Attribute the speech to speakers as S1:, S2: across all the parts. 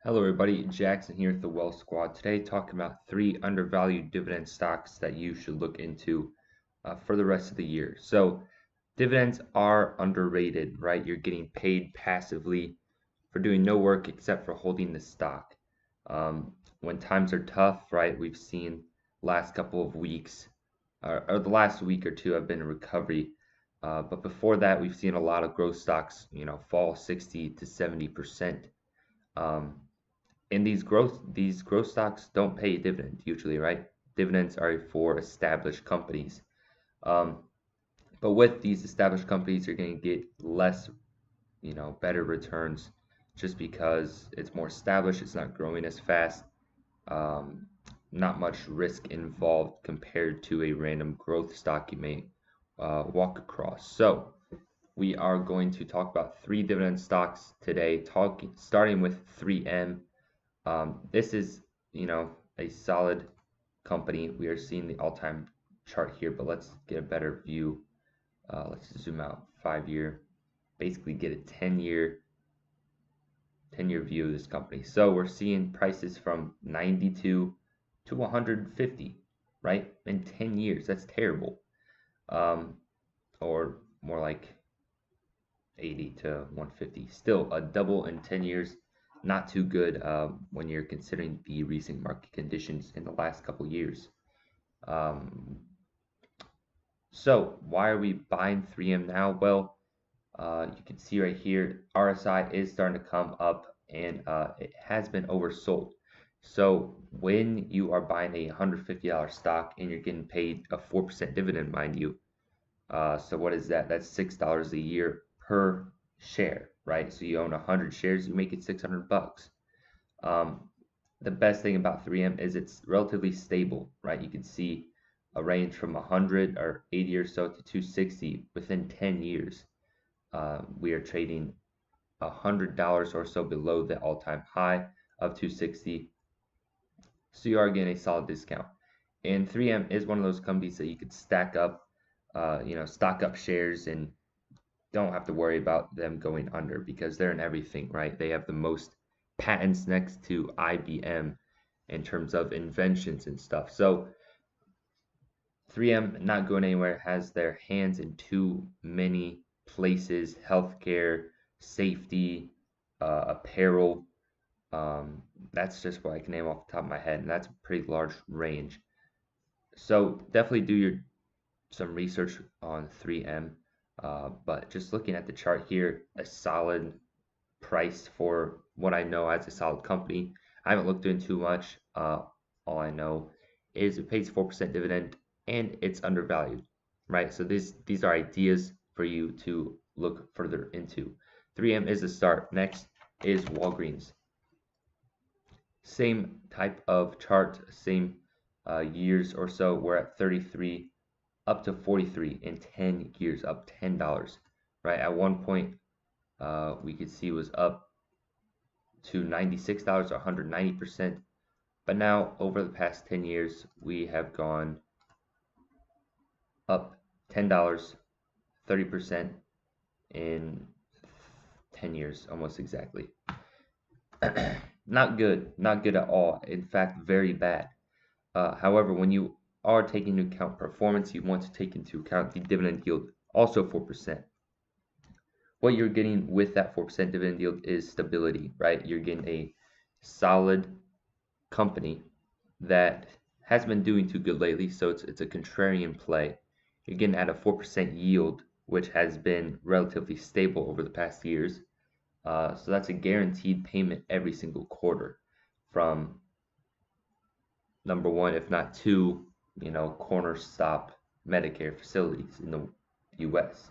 S1: Hello everybody, Jackson here with the Wealth Squad. Today talking about 3 undervalued dividend stocks that you should look into for the rest of the year. So dividends are underrated, right? You're getting paid passively for doing no work except for holding the stock. When times are tough, right? We've seen last couple of weeks or the last week or two have been a recovery. But before that, we've seen a lot of growth stocks, fall 60 to 70%. Um, and these growth stocks don't pay a dividend usually, right? Dividends are for established companies. Um, but with these established companies, you're going to get less, better returns just because it's more established. It's not growing as fast. Um, Not much risk involved compared to a random growth stock you may walk across. So we are going to talk about 3 dividend stocks today, starting with 3M. This is, a solid company. We are seeing the all-time chart here, but let's get a better view. Let's zoom out 5-year, basically get a 10-year view of this company. So we're seeing prices from 92 to 150, right? In 10 years. That's terrible. Or more like 80 to 150. Still a double in 10 years. Not too good when you're considering the recent market conditions in the last couple years. Um, so why are we buying 3M now? Well, you can see right here, RSI is starting to come up and it has been oversold. So when you are buying a $150 stock and you're getting paid a 4% dividend, mind you, so what is that? That's $6 a year per share, right? So you own 100 shares, you make it 600 bucks. The best thing about 3M is it's relatively stable, right? You can see a range from 100 or 80 or so to 260 within 10 years. We are trading $100 or so below the all-time high of 260. So you are getting a solid discount. And 3M is one of those companies that you could stack up, stock up shares and don't have to worry about them going under because they're in everything, right? They have the most patents next to IBM in terms of inventions and stuff. So 3M not going anywhere, has their hands in too many places: healthcare, safety, apparel. That's just what I can name off the top of my head, and that's a pretty large range. So definitely do some research on 3M. But just looking at the chart here, a solid price for what I know as a solid company. I haven't looked into too much. All I know is it pays 4% dividend and it's undervalued, right? So these are ideas for you to look further into. 3M is the start. Next is Walgreens. Same type of chart, same years or so. We're at 33 up to 43 in 10 years, up $10, right? At one point, we could see was up to $96 or 190%. But now, over the past 10 years, we have gone up $10, 30% in 10 years, almost exactly. Not good, not good at all. In fact, very bad. However, when you are taking into account performance, you want to take into account the dividend yield, also 4%. What you're getting with that 4% dividend yield is stability, right? You're getting a solid company that has been doing too good lately, so it's a contrarian play. You're getting at a 4% yield, which has been relatively stable over the past years. So that's a guaranteed payment every single quarter from number one, if not two, corner stop Medicare facilities in the U.S.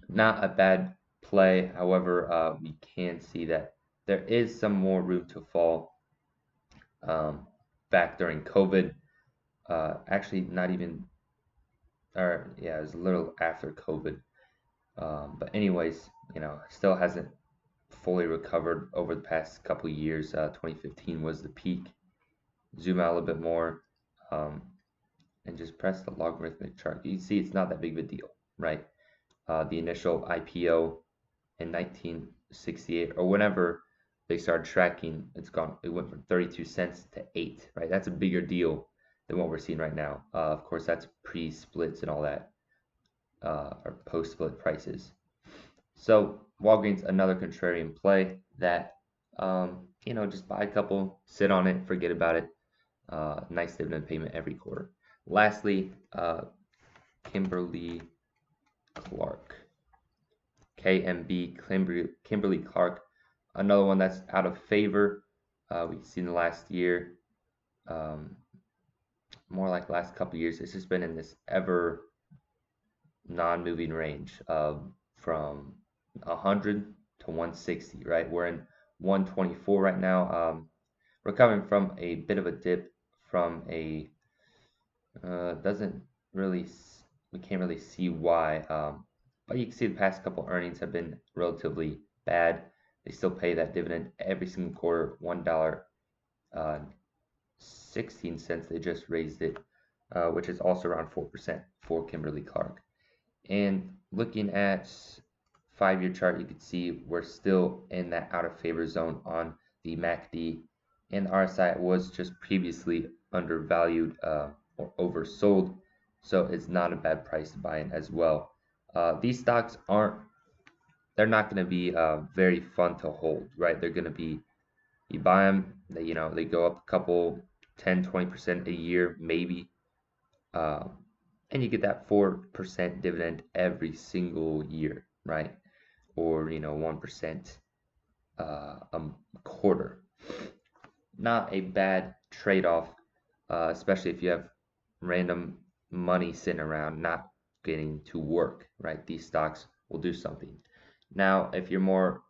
S1: Not a bad play. However, we can see that there is some more room to fall. Back during COVID, actually not even, or yeah, it was a little after COVID. But anyways, still hasn't fully recovered over the past couple years. 2015 was the peak. Zoom out a little bit more, and just press the logarithmic chart. You can see it's not that big of a deal, right? The initial IPO in 1968 or whenever they started tracking, it went from 32 cents to 8, right? That's a bigger deal than what we're seeing right now. Of course, that's pre-splits and all that, or post-split prices. So Walgreens, another contrarian play that, just buy a couple, sit on it, forget about it. Nice dividend payment every quarter. Lastly, Kimberly Clark, KMB, Kimberly Clark, another one that's out of favor. We've seen the last year, um, more like last couple years. It's just been in this ever non-moving range of from 100 to 160, right? We're in 124 right now. We're coming from a bit of a dip from a doesn't really we can't really see why. But you can see the past couple earnings have been relatively bad. They still pay that dividend every single quarter, $1, 16 cents. They just raised it, which is also around 4% for Kimberly Clark. And looking at 5-year chart, you can see we're still in that out of favor zone on the MACD, and the RSI was just previously undervalued or oversold, so it's not a bad price to buy in as well. These stocks they're not going to be very fun to hold, right? They're going to be, you buy them, they go up a couple 10-20% a year maybe, and you get that 4% dividend every single year, right? Or 1% a quarter. Not a bad trade-off, especially if you have random money sitting around not getting to work, right? These stocks will do something. Now, if you're more,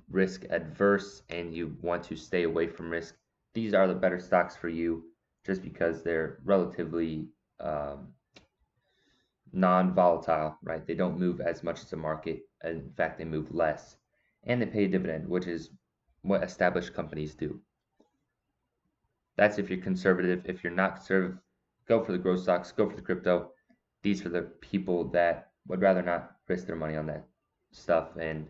S1: risk adverse and you want to stay away from risk, these are the better stocks for you just because they're relatively non-volatile, right? They don't move as much as the market. In fact, they move less. And they pay a dividend, which is what established companies do. That's if you're conservative. If you're not conservative, go for the growth stocks, go for the crypto. These are the people that would rather not risk their money on that stuff, and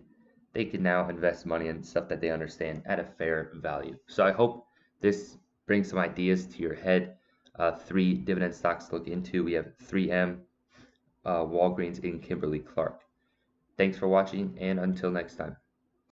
S1: they can now invest money in stuff that they understand at a fair value. So I hope this brings some ideas to your head. 3 dividend stocks to look into. We have 3M, Walgreens, and Kimberly Clark. Thanks for watching, and until next time.